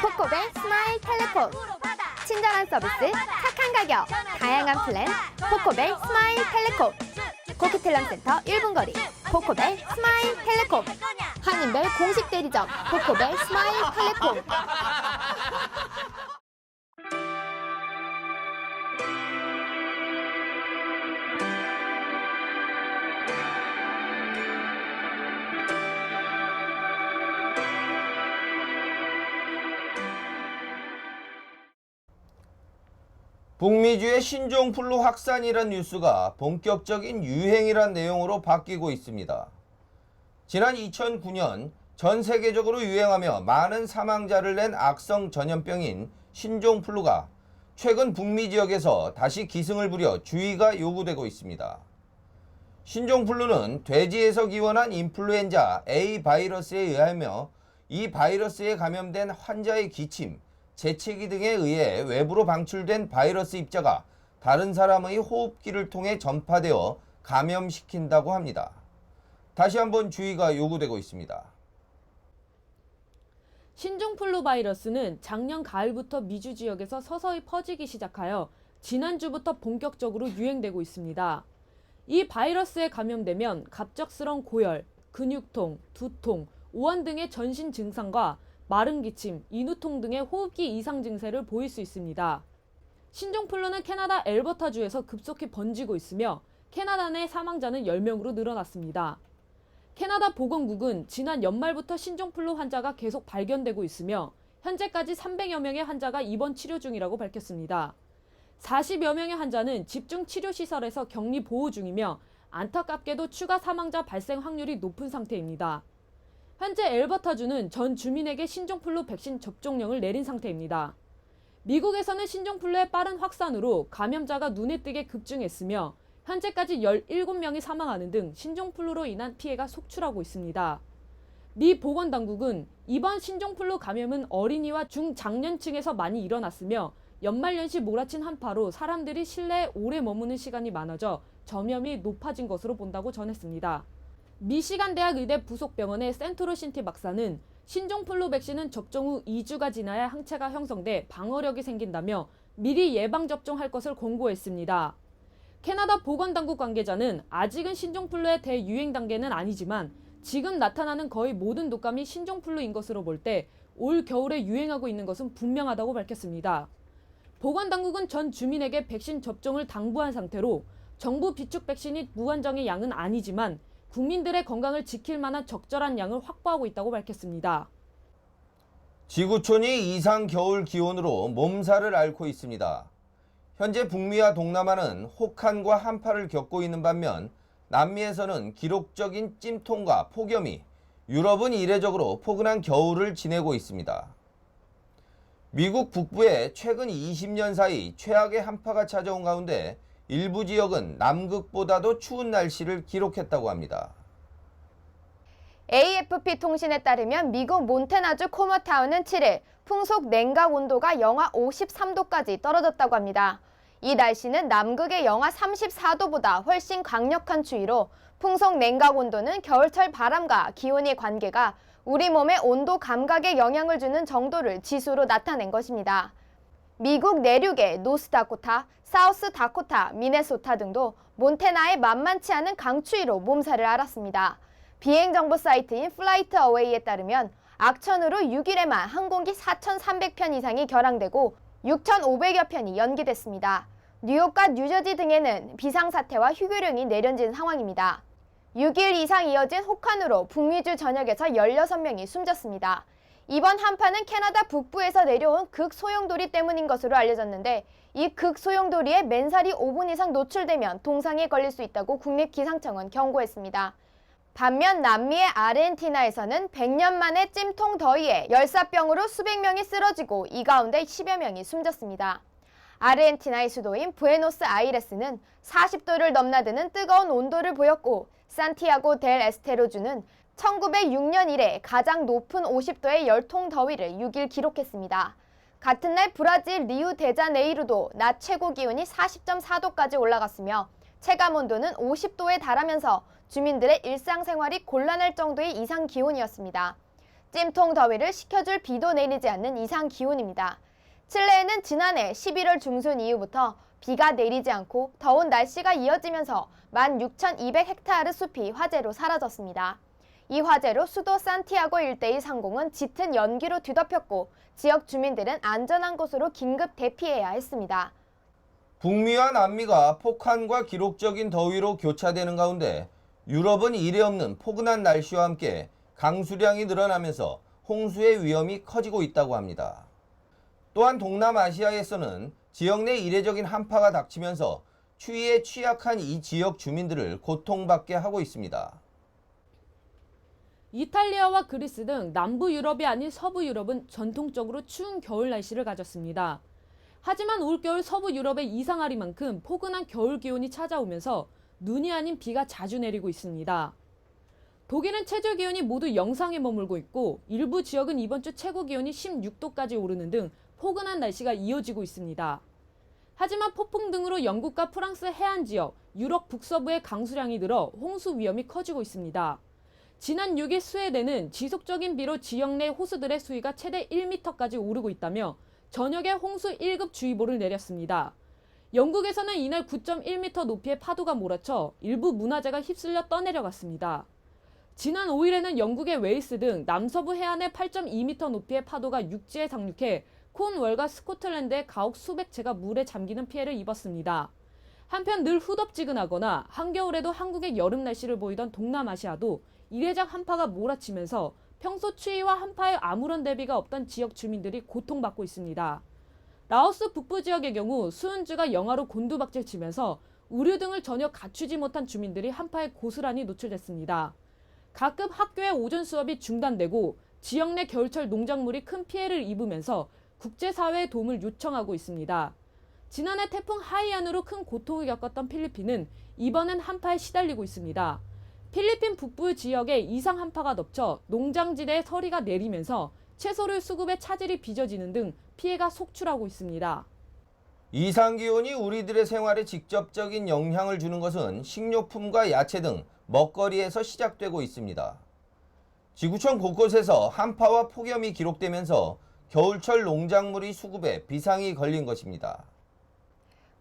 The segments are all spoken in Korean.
코코벨 스마일 텔레콤. 친절한 서비스, 착한 가격, 다양한 플랜, 코코벨 스마일 텔레콤. 코키텔럼센터 1분 거리, 코코벨 스마일 텔레콤. 한인벨 공식 대리점, 코코벨 스마일 텔레콤. 북미주의 신종플루 확산이란 뉴스가 본격적인 유행이란 내용으로 바뀌고 있습니다. 지난 2009년 전 세계적으로 유행하며 많은 사망자를 낸 악성 전염병인 신종플루가 최근 북미 지역에서 다시 기승을 부려 주의가 요구되고 있습니다. 신종플루는 돼지에서 기원한 인플루엔자 A 바이러스에 의하며 이 바이러스에 감염된 환자의 기침, 재채기 등에 의해 외부로 방출된 바이러스 입자가 다른 사람의 호흡기를 통해 전파되어 감염시킨다고 합니다. 다시 한번 주의가 요구되고 있습니다. 신종플루 바이러스는 작년 가을부터 미주 지역에서 서서히 퍼지기 시작하여 지난주부터 본격적으로 유행되고 있습니다. 이 바이러스에 감염되면 갑작스러운 고열, 근육통, 두통, 오한 등의 전신 증상과 마른 기침, 인후통 등의 호흡기 이상 증세를 보일 수 있습니다. 신종플루는 캐나다 엘버타주에서 급속히 번지고 있으며 캐나다 내 사망자는 10명으로 늘어났습니다. 캐나다 보건국은 지난 연말부터 신종플루 환자가 계속 발견되고 있으며 현재까지 300여 명의 환자가 입원 치료 중이라고 밝혔습니다. 40여 명의 환자는 집중치료시설에서 격리 보호 중이며 안타깝게도 추가 사망자 발생 확률이 높은 상태입니다. 현재 엘버타주는 전 주민에게 신종플루 백신 접종령을 내린 상태입니다. 미국에서는 신종플루의 빠른 확산으로 감염자가 눈에 띄게 급증했으며 현재까지 17명이 사망하는 등 신종플루로 인한 피해가 속출하고 있습니다. 미 보건당국은 이번 신종플루 감염은 어린이와 중장년층에서 많이 일어났으며 연말연시 몰아친 한파로 사람들이 실내에 오래 머무는 시간이 많아져 전염이 높아진 것으로 본다고 전했습니다. 미시간 대학 의대 부속병원의 센트로 신티 박사는 신종플루 백신은 접종 후 2주가 지나야 항체가 형성돼 방어력이 생긴다며 미리 예방접종할 것을 권고했습니다. 캐나다 보건당국 관계자는 아직은 신종플루의 대유행 단계는 아니지만 지금 나타나는 거의 모든 독감이 신종플루인 것으로 볼 때 올 겨울에 유행하고 있는 것은 분명하다고 밝혔습니다. 보건당국은 전 주민에게 백신 접종을 당부한 상태로 정부 비축 백신이 무한정의 양은 아니지만 국민들의 건강을 지킬 만한 적절한 양을 확보하고 있다고 밝혔습니다. 지구촌이 이상 겨울 기온으로 몸살을 앓고 있습니다. 현재 북미와 동남아는 혹한과 한파를 겪고 있는 반면 남미에서는 기록적인 찜통과 폭염이, 유럽은 이례적으로 포근한 겨울을 지내고 있습니다. 미국 북부에 최근 20년 사이 최악의 한파가 찾아온 가운데 일부 지역은 남극보다도 추운 날씨를 기록했다고 합니다. AFP 통신에 따르면 미국 몬태나주 코머타운은 7일 풍속 냉각 온도가 영하 53도까지 떨어졌다고 합니다. 이 날씨는 남극의 영하 34도보다 훨씬 강력한 추위로 풍속 냉각 온도는 겨울철 바람과 기온의 관계가 우리 몸의 온도 감각에 영향을 주는 정도를 지수로 나타낸 것입니다. 미국 내륙의 노스다코타, 사우스다코타, 미네소타 등도 몬태나의 만만치 않은 강추위로 몸살을 앓았습니다. 비행정보 사이트인 플라이트 어웨이에 따르면 악천후로 6일에만 항공기 4,300편 이상이 결항되고 6,500여 편이 연기됐습니다. 뉴욕과 뉴저지 등에는 비상사태와 휴교령이 내려진 상황입니다. 6일 이상 이어진 혹한으로 북미주 전역에서 16명이 숨졌습니다. 이번 한파는 캐나다 북부에서 내려온 극소용돌이 때문인 것으로 알려졌는데 이 극소용돌이에 맨살이 5분 이상 노출되면 동상에 걸릴 수 있다고 국립기상청은 경고했습니다. 반면 남미의 아르헨티나에서는 100년 만에 찜통 더위에 열사병으로 수백 명이 쓰러지고 이 가운데 10여 명이 숨졌습니다. 아르헨티나의 수도인 부에노스아이레스는 40도를 넘나드는 뜨거운 온도를 보였고 산티아고 델 에스테로주는 1906년 이래 가장 높은 50도의 열통 더위를 6일 기록했습니다. 같은 날 브라질 리우데자네이루도 낮 최고 기온이 40.4도까지 올라갔으며 체감온도는 50도에 달하면서 주민들의 일상생활이 곤란할 정도의 이상 기온이었습니다. 찜통 더위를 식혀줄 비도 내리지 않는 이상 기온입니다. 칠레에는 지난해 11월 중순 이후부터 비가 내리지 않고 더운 날씨가 이어지면서 16,200헥타르 숲이 화재로 사라졌습니다. 이 화재로 수도 산티아고 일대의 상공은 짙은 연기로 뒤덮였고 지역 주민들은 안전한 곳으로 긴급 대피해야 했습니다. 북미와 남미가 폭한과 기록적인 더위로 교차되는 가운데 유럽은 이례없는 포근한 날씨와 함께 강수량이 늘어나면서 홍수의 위험이 커지고 있다고 합니다. 또한 동남아시아에서는 지역 내 이례적인 한파가 닥치면서 추위에 취약한 이 지역 주민들을 고통받게 하고 있습니다. 이탈리아와 그리스 등 남부 유럽이 아닌 서부 유럽은 전통적으로 추운 겨울 날씨를 가졌습니다. 하지만 올겨울 서부 유럽에 이상하리 만큼 포근한 겨울 기온이 찾아오면서 눈이 아닌 비가 자주 내리고 있습니다. 독일은 최저 기온이 모두 영상에 머물고 있고 일부 지역은 이번 주 최고 기온이 16도까지 오르는 등 포근한 날씨가 이어지고 있습니다. 하지만 폭풍 등으로 영국과 프랑스 해안 지역, 유럽 북서부의 강수량이 늘어 홍수 위험이 커지고 있습니다. 지난 6일 스웨덴은 지속적인 비로 지역 내 호수들의 수위가 최대 1m까지 오르고 있다며 저녁에 홍수 1급 주의보를 내렸습니다. 영국에서는 이날 9.1m 높이의 파도가 몰아쳐 일부 문화재가 휩쓸려 떠내려갔습니다. 지난 5일에는 영국의 웨일스 등 남서부 해안에 8.2m 높이의 파도가 육지에 상륙해 콘월과 스코틀랜드의 가옥 수백 채가 물에 잠기는 피해를 입었습니다. 한편 늘 후덥지근하거나 한겨울에도 한국의 여름 날씨를 보이던 동남아시아도 이례적 한파가 몰아치면서 평소 추위와 한파에 아무런 대비가 없던 지역 주민들이 고통받고 있습니다. 라오스 북부 지역의 경우 수은주가 영하로 곤두박질 치면서 의류 등을 전혀 갖추지 못한 주민들이 한파에 고스란히 노출됐습니다. 각급 학교의 오전 수업이 중단되고 지역 내 겨울철 농작물이 큰 피해를 입으면서 국제사회의 도움을 요청하고 있습니다. 지난해 태풍 하이안으로 큰 고통을 겪었던 필리핀은 이번엔 한파에 시달리고 있습니다. 필리핀 북부 지역에 이상 한파가 덮쳐 농장지대에 서리가 내리면서 채소를 수급에 차질이 빚어지는 등 피해가 속출하고 있습니다. 이상기온이 우리들의 생활에 직접적인 영향을 주는 것은 식료품과 야채 등 먹거리에서 시작되고 있습니다. 지구촌 곳곳에서 한파와 폭염이 기록되면서 겨울철 농작물의 수급에 비상이 걸린 것입니다.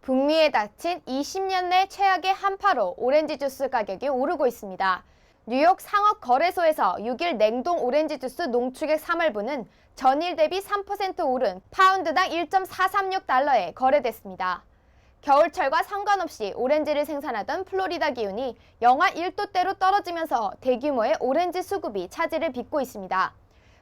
북미에 닥친 20년 내 최악의 한파로 오렌지 주스 가격이 오르고 있습니다. 뉴욕 상업 거래소에서 6일 냉동 오렌지 주스 농축액 3할부는 전일 대비 3% 오른 파운드당 1.436달러에 거래됐습니다. 겨울철과 상관없이 오렌지를 생산하던 플로리다 기온이 영하 1도대로 떨어지면서 대규모의 오렌지 수급이 차질을 빚고 있습니다.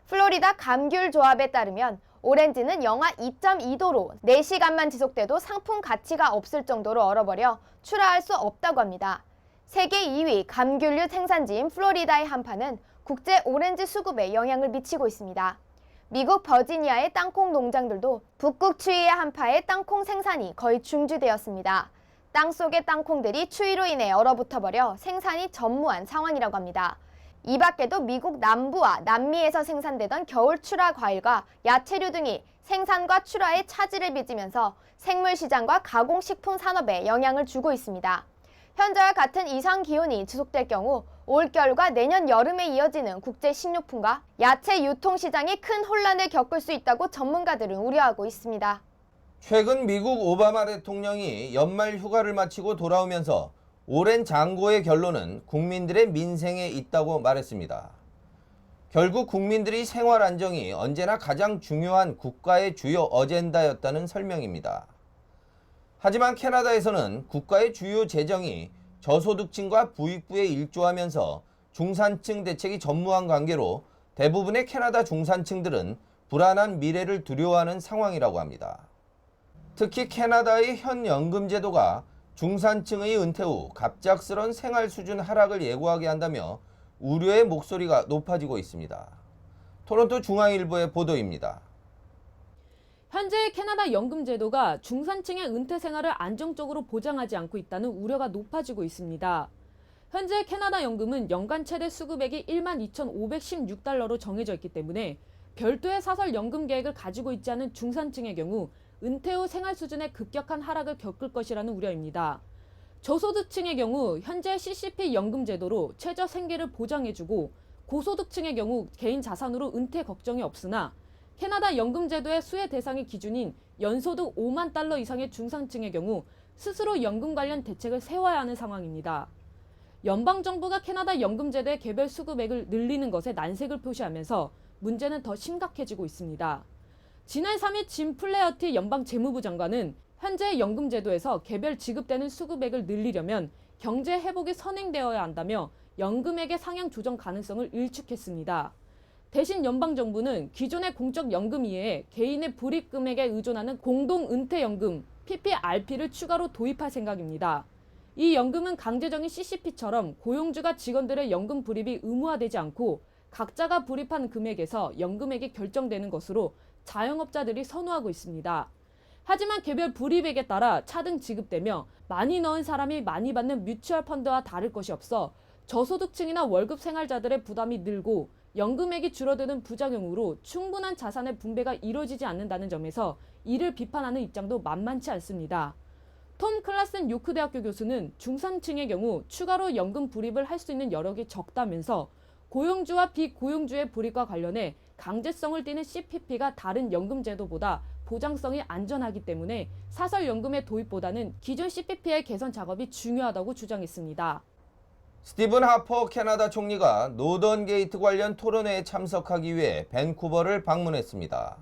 플로리다 감귤 조합에 따르면 오렌지는 영하 2.2도로 4시간만 지속돼도 상품 가치가 없을 정도로 얼어버려 출하할 수 없다고 합니다. 세계 2위 감귤류 생산지인 플로리다의 한파는 국제 오렌지 수급에 영향을 미치고 있습니다. 미국 버지니아의 땅콩 농장들도 북극 추위의 한파에 땅콩 생산이 거의 중지되었습니다. 땅속의 땅콩들이 추위로 인해 얼어붙어버려 생산이 전무한 상황이라고 합니다. 이 밖에도 미국 남부와 남미에서 생산되던 겨울 출하 과일과 야채류 등이 생산과 출하에 차질을 빚으면서 생물 시장과 가공식품 산업에 영향을 주고 있습니다. 현재와 같은 이상 기온이 지속될 경우 올겨울과 내년 여름에 이어지는 국제 식료품과 야채 유통 시장이 큰 혼란을 겪을 수 있다고 전문가들은 우려하고 있습니다. 최근 미국 오바마 대통령이 연말 휴가를 마치고 돌아오면서 오랜 장고의 결론은 국민들의 민생에 있다고 말했습니다. 결국 국민들의 생활 안정이 언제나 가장 중요한 국가의 주요 어젠다였다는 설명입니다. 하지만 캐나다에서는 국가의 주요 재정이 저소득층과 부익부에 일조하면서 중산층 대책이 전무한 관계로 대부분의 캐나다 중산층들은 불안한 미래를 두려워하는 상황이라고 합니다. 특히 캐나다의 현 연금 제도가 중산층의 은퇴 후 갑작스런 생활 수준 하락을 예고하게 한다며 우려의 목소리가 높아지고 있습니다. 토론토 중앙일보의 보도입니다. 현재 캐나다 연금 제도가 중산층의 은퇴 생활을 안정적으로 보장하지 않고 있다는 우려가 높아지고 있습니다. 현재 캐나다 연금은 연간 최대 수급액이 12,516달러로 정해져 있기 때문에 별도의 사설 연금 계획을 가지고 있지 않은 중산층의 경우 은퇴 후 생활 수준의 급격한 하락을 겪을 것이라는 우려입니다. 저소득층의 경우 현재 CCP 연금 제도로 최저 생계를 보장해주고 고소득층의 경우 개인 자산으로 은퇴 걱정이 없으나 캐나다 연금제도의 수혜 대상의 기준인 연소득 5만 달러 이상의 중산층의 경우 스스로 연금 관련 대책을 세워야 하는 상황입니다. 연방정부가 캐나다 연금제도의 개별 수급액을 늘리는 것에 난색을 표시하면서 문제는 더 심각해지고 있습니다. 지난 3일 짐 플레어티 연방 재무부 장관은 현재 연금제도에서 개별 지급되는 수급액을 늘리려면 경제 회복이 선행되어야 한다며 연금액의 상향 조정 가능성을 일축했습니다. 대신 연방정부는 기존의 공적 연금 이외에 개인의 불입 금액에 의존하는 공동은퇴연금 PPRP를 추가로 도입할 생각입니다. 이 연금은 강제적인 CCP처럼 고용주가 직원들의 연금 불입이 의무화되지 않고 각자가 불입한 금액에서 연금액이 결정되는 것으로 자영업자들이 선호하고 있습니다. 하지만 개별 불입액에 따라 차등 지급되며 많이 넣은 사람이 많이 받는 뮤추얼 펀드와 다를 것이 없어 저소득층이나 월급 생활자들의 부담이 늘고 연금액이 줄어드는 부작용으로 충분한 자산의 분배가 이루어지지 않는다는 점에서 이를 비판하는 입장도 만만치 않습니다. 톰 클라슨 요크대학교 교수는 중산층의 경우 추가로 연금 불입을 할 수 있는 여력이 적다면서 고용주와 비고용주의 불입과 관련해 강제성을 띠는 CPP가 다른 연금제도보다 보장성이 안전하기 때문에 사설연금의 도입보다는 기존 CPP의 개선 작업이 중요하다고 주장했습니다. 스티븐 하퍼 캐나다 총리가 노던 게이트 관련 토론회에 참석하기 위해 밴쿠버를 방문했습니다.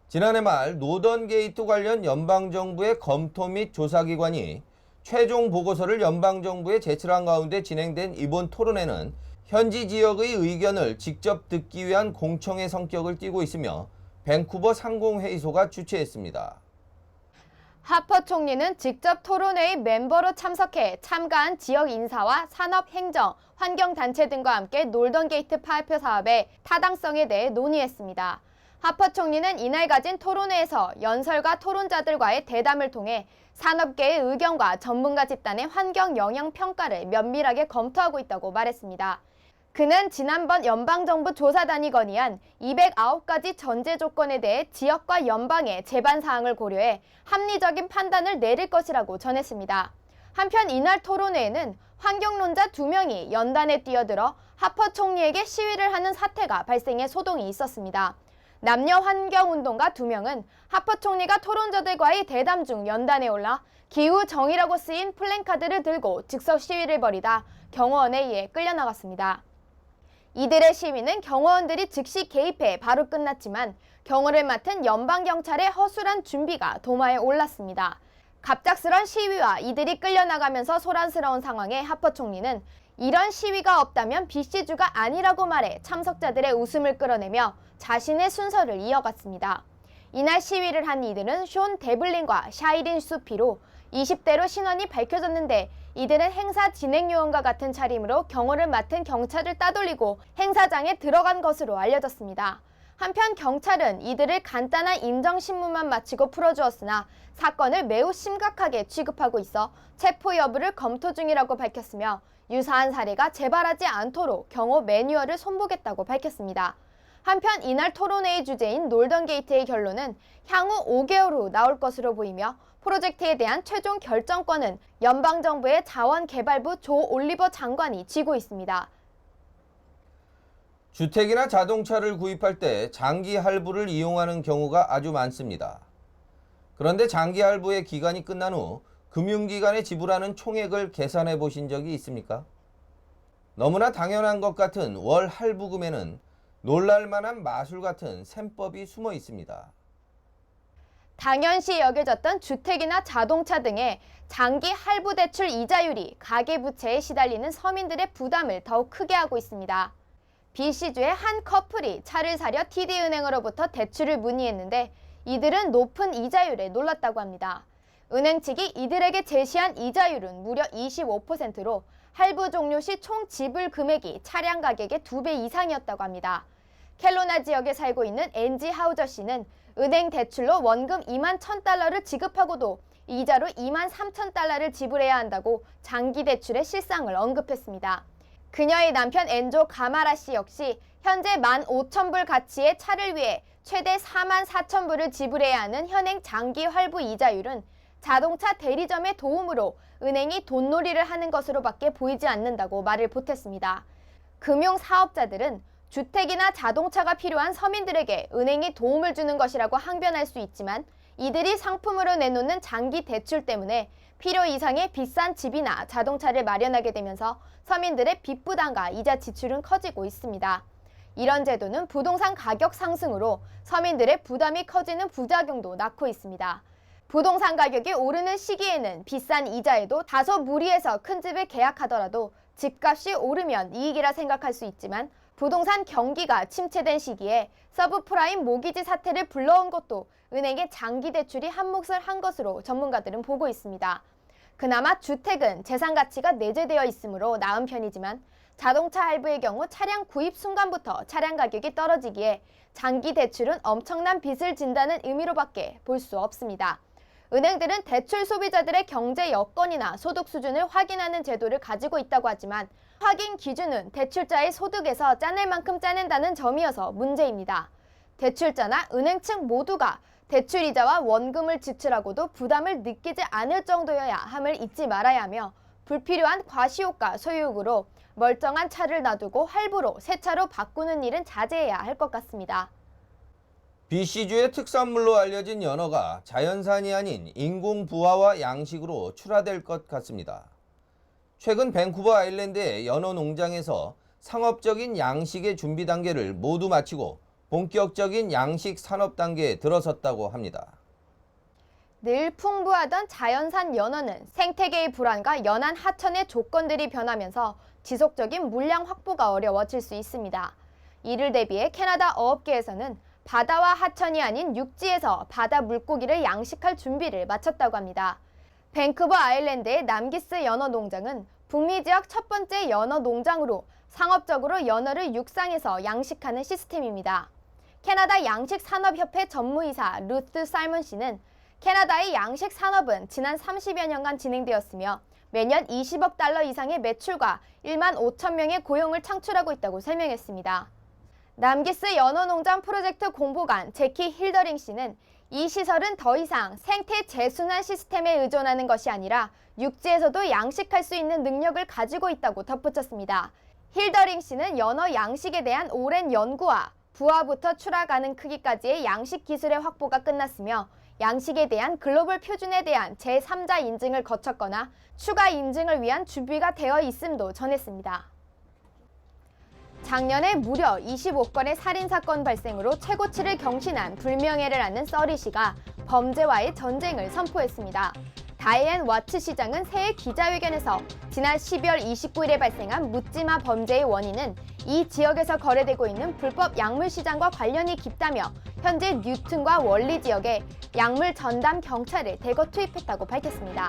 지난해 말 노던 게이트 관련 연방정부의 검토 및 조사기관이 최종 보고서를 연방정부에 제출한 가운데 진행된 이번 토론회는 현지 지역의 의견을 직접 듣기 위한 공청회 성격을 띠고 있으며 밴쿠버 상공회의소가 주최했습니다. 하퍼 총리는 직접 토론회의 멤버로 참석해 참가한 지역 인사와 산업, 행정, 환경단체 등과 함께 놀던 게이트 파이프 사업의 타당성에 대해 논의했습니다. 하퍼 총리는 이날 가진 토론회에서 연설과 토론자들과의 대담을 통해 산업계의 의견과 전문가 집단의 환경 영향 평가를 면밀하게 검토하고 있다고 말했습니다. 그는 지난번 연방정부 조사단이 건의한 209가지 전제 조건에 대해 지역과 연방의 제반 사항을 고려해 합리적인 판단을 내릴 것이라고 전했습니다. 한편 이날 토론회에는 환경론자 2명이 연단에 뛰어들어 하퍼 총리에게 시위를 하는 사태가 발생해 소동이 있었습니다. 남녀 환경운동가 2명은 하퍼 총리가 토론자들과의 대담 중 연단에 올라 기후 정의라고 쓰인 플랜카드를 들고 즉석 시위를 벌이다 경호원에 의해 끌려나갔습니다. 이들의 시위는 경호원들이 즉시 개입해 바로 끝났지만 경호를 맡은 연방경찰의 허술한 준비가 도마에 올랐습니다. 갑작스런 시위와 이들이 끌려나가면서 소란스러운 상황에 하퍼 총리는 이런 시위가 없다면 BC주가 아니라고 말해 참석자들의 웃음을 끌어내며 자신의 순서를 이어갔습니다. 이날 시위를 한 이들은 쇼 데블린과 샤이린 수피로 20대로 신원이 밝혀졌는데 이들은 행사 진행 요원과 같은 차림으로 경호를 맡은 경찰을 따돌리고 행사장에 들어간 것으로 알려졌습니다. 한편 경찰은 이들을 간단한 인정신문만 마치고 풀어주었으나 사건을 매우 심각하게 취급하고 있어 체포 여부를 검토 중이라고 밝혔으며 유사한 사례가 재발하지 않도록 경호 매뉴얼을 손보겠다고 밝혔습니다. 한편 이날 토론회의 주제인 놀던 게이트의 결론은 향후 5개월 후 나올 것으로 보이며 프로젝트에 대한 최종 결정권은 연방정부의 자원개발부 조 올리버 장관이 쥐고 있습니다. 주택이나 자동차를 구입할 때 장기 할부를 이용하는 경우가 아주 많습니다. 그런데 장기 할부의 기간이 끝난 후 금융기관에 지불하는 총액을 계산해 보신 적이 있습니까? 너무나 당연한 것 같은 월 할부금에는 놀랄만한 마술 같은 셈법이 숨어 있습니다. 당연시 여겨졌던 주택이나 자동차 등의 장기 할부 대출 이자율이 가계부채에 시달리는 서민들의 부담을 더욱 크게 하고 있습니다. BC주의 한 커플이 차를 사려 TD은행으로부터 대출을 문의했는데 이들은 높은 이자율에 놀랐다고 합니다. 은행 측이 이들에게 제시한 이자율은 무려 25%로 할부 종료 시 총 지불 금액이 차량 가격의 2배 이상이었다고 합니다. 켈로나 지역에 살고 있는 앤지 하우저 씨는 은행 대출로 원금 2만 1,000달러를 지급하고도 이자로 2만 3,000달러를 지불해야 한다고 장기 대출의 실상을 언급했습니다. 그녀의 남편 엔조 가마라 씨 역시 현재 15,000불 가치의 차를 위해 최대 44,000불을 지불해야 하는 현행 장기 할부 이자율은 자동차 대리점의 도움으로 은행이 돈놀이를 하는 것으로밖에 보이지 않는다고 말을 보탰습니다. 금융사업자들은 주택이나 자동차가 필요한 서민들에게 은행이 도움을 주는 것이라고 항변할 수 있지만 이들이 상품으로 내놓는 장기 대출 때문에 필요 이상의 비싼 집이나 자동차를 마련하게 되면서 서민들의 빚 부담과 이자 지출은 커지고 있습니다. 이런 제도는 부동산 가격 상승으로 서민들의 부담이 커지는 부작용도 낳고 있습니다. 부동산 가격이 오르는 시기에는 비싼 이자에도 다소 무리해서 큰 집을 계약하더라도 집값이 오르면 이익이라 생각할 수 있지만 부동산 경기가 침체된 시기에 서브프라임 모기지 사태를 불러온 것도 은행의 장기 대출이 한몫을 한 것으로 전문가들은 보고 있습니다. 그나마 주택은 재산 가치가 내재되어 있으므로 나은 편이지만 자동차 할부의 경우 차량 구입 순간부터 차량 가격이 떨어지기에 장기 대출은 엄청난 빚을 진다는 의미로밖에 볼 수 없습니다. 은행들은 대출 소비자들의 경제 여건이나 소득 수준을 확인하는 제도를 가지고 있다고 하지만 확인 기준은 대출자의 소득에서 짜낼 만큼 짜낸다는 점이어서 문제입니다. 대출자나 은행 측 모두가 대출이자와 원금을 지출하고도 부담을 느끼지 않을 정도여야 함을 잊지 말아야 하며 불필요한 과시효과 소유욕으로 멀쩡한 차를 놔두고 할부로 새 차로 바꾸는 일은 자제해야 할 것 같습니다. BC주의 특산물로 알려진 연어가 자연산이 아닌 인공 부화와 양식으로 출하될 것 같습니다. 최근 밴쿠버 아일랜드의 연어 농장에서 상업적인 양식의 준비 단계를 모두 마치고 본격적인 양식 산업 단계에 들어섰다고 합니다. 늘 풍부하던 자연산 연어는 생태계의 불안과 연안 하천의 조건들이 변하면서 지속적인 물량 확보가 어려워질 수 있습니다. 이를 대비해 캐나다 어업계에서는 바다와 하천이 아닌 육지에서 바다 물고기를 양식할 준비를 마쳤다고 합니다. 밴쿠버 아일랜드의 남기스 연어 농장은 북미 지역 첫 번째 연어 농장으로 상업적으로 연어를 육상에서 양식하는 시스템입니다. 캐나다 양식산업협회 전무이사 루트 살몬 씨는 캐나다의 양식 산업은 지난 30여 년간 진행되었으며 매년 20억 달러 이상의 매출과 1만 5천 명의 고용을 창출하고 있다고 설명했습니다. 남기스 연어농장 프로젝트 공보관 제키 힐더링 씨는 이 시설은 더 이상 생태 재순환 시스템에 의존하는 것이 아니라 육지에서도 양식할 수 있는 능력을 가지고 있다고 덧붙였습니다. 힐더링 씨는 연어 양식에 대한 오랜 연구와 부화부터 출하 가능 크기까지의 양식 기술의 확보가 끝났으며 양식에 대한 글로벌 표준에 대한 제3자 인증을 거쳤거나 추가 인증을 위한 준비가 되어 있음도 전했습니다. 작년에 무려 25건의 살인사건 발생으로 최고치를 경신한 불명예를 안는 써리 씨가 범죄와의 전쟁을 선포했습니다. 다이앤 와츠 시장은 새해 기자회견에서 지난 12월 29일에 발생한 묻지마 범죄의 원인은 이 지역에서 거래되고 있는 불법 약물 시장과 관련이 깊다며 현재 뉴튼과 월리 지역에 약물 전담 경찰을 대거 투입했다고 밝혔습니다.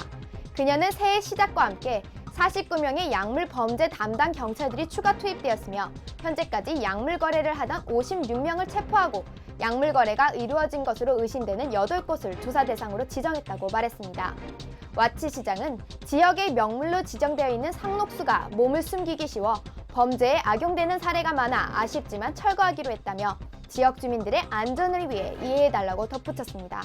그녀는 새해 시작과 함께 49명의 약물 범죄 담당 경찰들이 추가 투입되었으며 현재까지 약물 거래를 하던 56명을 체포하고 약물 거래가 이루어진 것으로 의심되는 8곳을 조사 대상으로 지정했다고 말했습니다. 와치 시장은 지역의 명물로 지정되어 있는 상록수가 몸을 숨기기 쉬워 범죄에 악용되는 사례가 많아 아쉽지만 철거하기로 했다며 지역 주민들의 안전을 위해 이해해달라고 덧붙였습니다.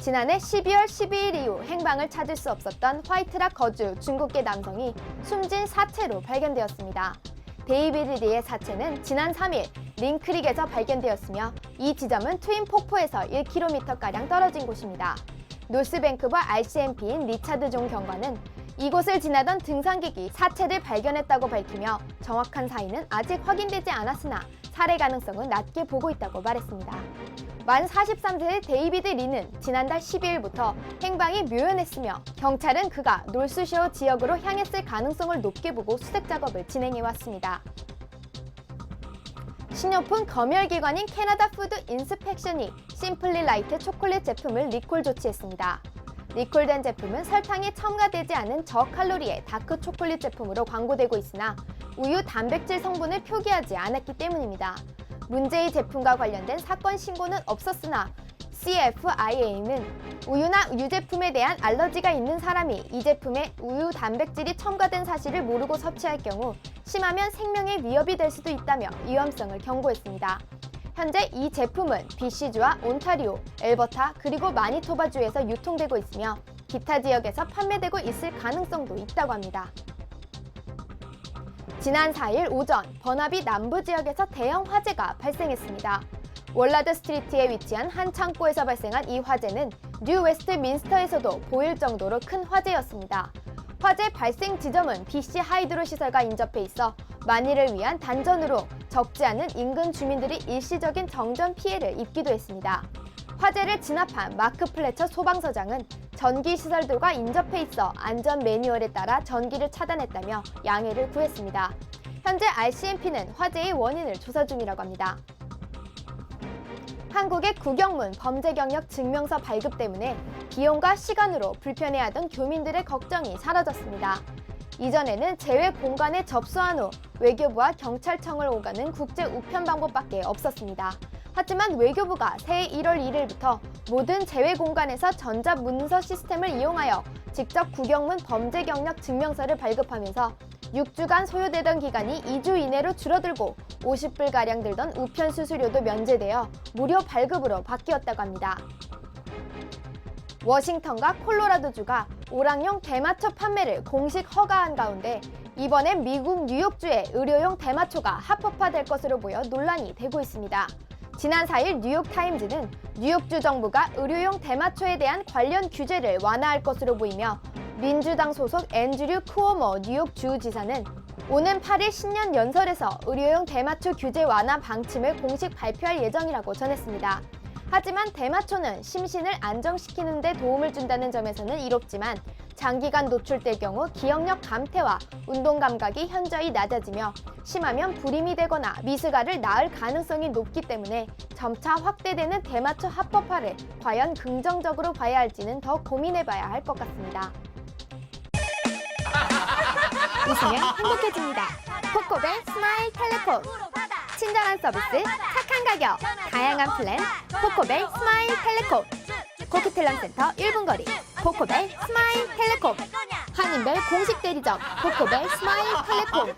지난해 12월 12일 이후 행방을 찾을 수 없었던 화이트락 거주 중국계 남성이 숨진 사체로 발견되었습니다. 데이비드 리의 사체는 지난 3일 링크릭에서 발견되었으며 이 지점은 트윈 폭포에서 1km가량 떨어진 곳입니다. 노스밴쿠버 RCMP인 리차드 존 경관은 이곳을 지나던 등산객이 사체를 발견했다고 밝히며 정확한 사인은 아직 확인되지 않았으나 살해 가능성은 낮게 보고 있다고 말했습니다. 만 43세의 데이비드 리는 지난달 12일부터 행방이 묘연했으며 경찰은 그가 놀스쇼어 지역으로 향했을 가능성을 높게 보고 수색 작업을 진행해왔습니다. 신용품 검열기관인 캐나다 푸드 인스펙션이 심플리 라이트 초콜릿 제품을 리콜 조치했습니다. 리콜된 제품은 설탕이 첨가되지 않은 저칼로리의 다크 초콜릿 제품으로 광고되고 있으나 우유 단백질 성분을 표기하지 않았기 때문입니다. 문제의 제품과 관련된 사건 신고는 없었으나 CFIA는 우유나 유제품에 대한 알러지가 있는 사람이 이 제품에 우유 단백질이 첨가된 사실을 모르고 섭취할 경우 심하면 생명의 위협이 될 수도 있다며 위험성을 경고했습니다. 현재 이 제품은 BC주와 온타리오, 엘버타 그리고 마니토바주에서 유통되고 있으며 기타 지역에서 판매되고 있을 가능성도 있다고 합니다. 지난 4일 오전 버나비 남부 지역에서 대형 화재가 발생했습니다. 월라드 스트리트에 위치한 한 창고에서 발생한 이 화재는 뉴 웨스트 민스터에서도 보일 정도로 큰 화재였습니다. 화재 발생 지점은 BC 하이드로 시설과 인접해 있어 만일을 위한 단전으로 적지 않은 인근 주민들이 일시적인 정전 피해를 입기도 했습니다. 화재를 진압한 마크 플래처 소방서장은 전기 시설들과 인접해 있어 안전 매뉴얼에 따라 전기를 차단했다며 양해를 구했습니다. 현재 RCMP는 화재의 원인을 조사 중이라고 합니다. 한국의 국영문 범죄 경력 증명서 발급 때문에 비용과 시간으로 불편해하던 교민들의 걱정이 사라졌습니다. 이전에는 제외 공간에 접수한 후 외교부와 경찰청을 오가는 국제 우편 방법밖에 없었습니다. 하지만 외교부가 새해 1월 1일부터 모든 제외 공간에서 전자문서 시스템을 이용하여 직접 국영문 범죄 경력 증명서를 발급하면서 6주간 소요되던 기간이 2주 이내로 줄어들고 50불가량 들던 우편 수수료도 면제되어 무료 발급으로 바뀌었다고 합니다. 워싱턴과 콜로라도주가 오락용 대마초 판매를 공식 허가한 가운데 이번엔 미국 뉴욕주의 의료용 대마초가 합법화될 것으로 보여 논란이 되고 있습니다. 지난 4일 뉴욕타임즈는 뉴욕주 정부가 의료용 대마초에 대한 관련 규제를 완화할 것으로 보이며 민주당 소속 앤드류 쿠오모 뉴욕주지사는 오는 8일 신년 연설에서 의료용 대마초 규제 완화 방침을 공식 발표할 예정이라고 전했습니다. 하지만 대마초는 심신을 안정시키는 데 도움을 준다는 점에서는 이롭지만 장기간 노출될 경우 기억력 감퇴와 운동 감각이 현저히 낮아지며 심하면 불임이 되거나 미스가를 낳을 가능성이 높기 때문에 점차 확대되는 대마초 합법화를 과연 긍정적으로 봐야 할지는 더 고민해봐야 할 것 같습니다. 웃으면 행복해집니다. 코코벨 스마일 텔레폰. 친절한 서비스, 착한 가격, 다양한 플랜, 코코벨 스마일 텔레콤. 코키텔란센터 1분 거리, 코코벨 스마일 텔레콤. 한인벨 공식 대리점, 코코벨 스마일 텔레콤.